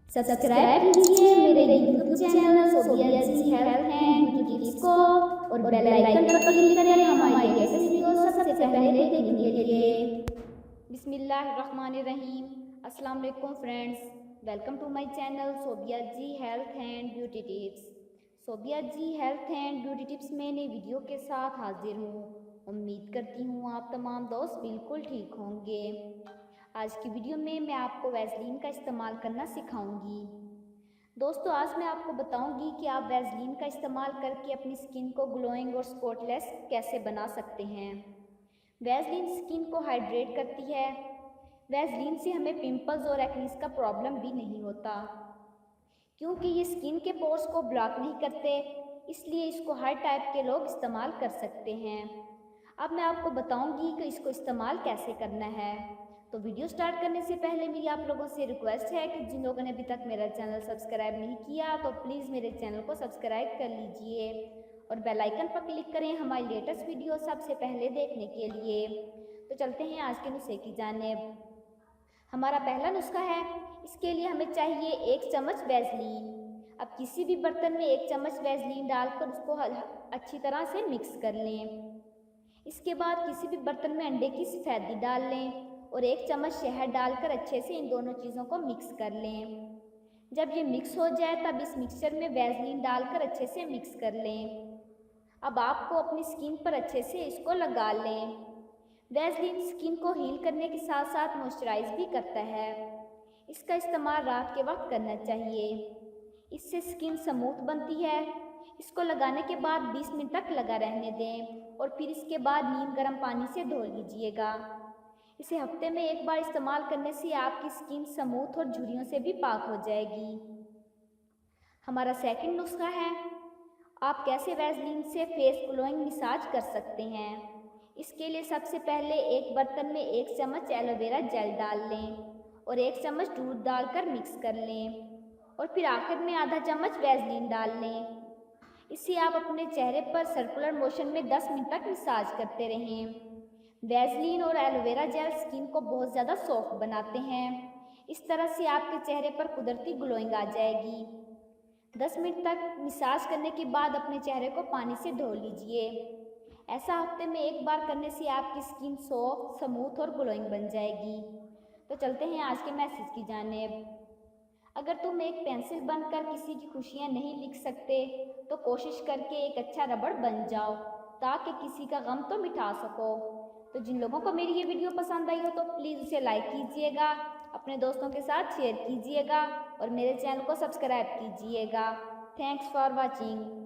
Subscribe कीजिए मेरे YouTube channel Sobia ji health and beauty tips को और बेल आइकन पर क्लिक करें हमारी लेटेस्ट वीडियो सबसे पहले देखने के लिए। बिस्मिल्लाहिर्रहमानिर्रहीम। अस्सलाम वालेकुम friends, welcome to my channel Sobia ji health and beauty tips. Sobia ji health and beauty tips में नई वीडियो के साथ हाजिर हूँ। उम्मीद करती हूँ आप तमाम दोस्त बिल्कुल ठीक होंगे। आज की वीडियो में मैं आपको वैसलीन का इस्तेमाल करना सिखाऊंगी। दोस्तों, आज मैं आपको बताऊंगी कि आप वैसलीन का इस्तेमाल करके अपनी स्किन को ग्लोइंग और स्पॉटलेस कैसे बना सकते हैं। वैसलीन स्किन को हाइड्रेट करती है। वैसलीन से हमें पिंपल्स और एक्नीज का प्रॉब्लम भी नहीं होता, क्योंकि ये स्किन के पोर्स को ब्लॉक नहीं करते, इसलिए इसको हर टाइप के लोग इस्तेमाल कर सकते हैं। अब मैं आपको बताऊंगी कि इसको इस्तेमाल कैसे करना है। तो वीडियो स्टार्ट करने से पहले मेरी आप लोगों से रिक्वेस्ट है कि जिन लोगों ने अभी तक मेरा चैनल सब्सक्राइब नहीं किया तो प्लीज़ मेरे चैनल को सब्सक्राइब कर लीजिए और बेल आइकन पर क्लिक करें हमारी लेटेस्ट वीडियो सबसे पहले देखने के लिए। तो चलते हैं आज के नुस्खे की जानिब। हमारा पहला नुस्खा है, इसके लिए हमें चाहिए 1 चम्मच वैसलीन। अब किसी भी बर्तन में 1 चम्मच वैसलीन डालकर उसको अच्छी तरह से मिक्स कर लें। इसके बाद किसी भी बर्तन में अंडे की सफ़ेदी डाल लें और 1 चम्मच शहद डालकर अच्छे से इन दोनों चीज़ों को मिक्स कर लें। जब ये मिक्स हो जाए तब इस मिक्सचर में वैसलीन डालकर अच्छे से मिक्स कर लें। अब आपको अपनी स्किन पर अच्छे से इसको लगा लें। वैसलीन स्किन को हील करने के साथ साथ मॉइस्चराइज भी करता है। इसका इस्तेमाल रात के वक्त करना चाहिए, इससे स्किन स्मूथ बनती है। इसको लगाने के बाद 20 मिनट तक लगा रहने दें और फिर इसके बाद नीम गर्म पानी से धो लीजिएगा। इसे हफ्ते में 1 बार इस्तेमाल करने से आपकी स्किन स्मूथ और झुर्रियों से भी पाक हो जाएगी। हमारा सेकंड नुस्खा है, आप कैसे वैसलीन से फेस ग्लोइंग मसाज कर सकते हैं। इसके लिए सबसे पहले एक बर्तन में 1 चम्मच एलोवेरा जेल डाल लें और 1 चम्मच दूध डालकर मिक्स कर लें और फिर आखिर में आधा चम्मच वैसलीन डाल लें। इसे आप अपने चेहरे पर सर्कुलर मोशन में 10 मिनट तक मसाज करते रहें। वैसलीन और एलोवेरा जेल स्किन को बहुत ज़्यादा सॉफ्ट बनाते हैं। इस तरह से आपके चेहरे पर कुदरती ग्लोइंग आ जाएगी। 10 मिनट तक मसाज करने के बाद अपने चेहरे को पानी से धो लीजिए। ऐसा हफ्ते में 1 बार करने से आपकी स्किन सॉफ्ट, स्मूथ और ग्लोइंग बन जाएगी। तो चलते हैं आज के मैसेज की जानिब। अगर तुम एक पेंसिल बनकर किसी की खुशियाँ नहीं लिख सकते तो कोशिश करके एक अच्छा रबड़ बन जाओ, ताकि किसी का गम तो मिटा सको। तो जिन लोगों को मेरी ये वीडियो पसंद आई हो तो प्लीज़ उसे लाइक कीजिएगा, अपने दोस्तों के साथ शेयर कीजिएगा और मेरे चैनल को सब्सक्राइब कीजिएगा। Thanks for watching.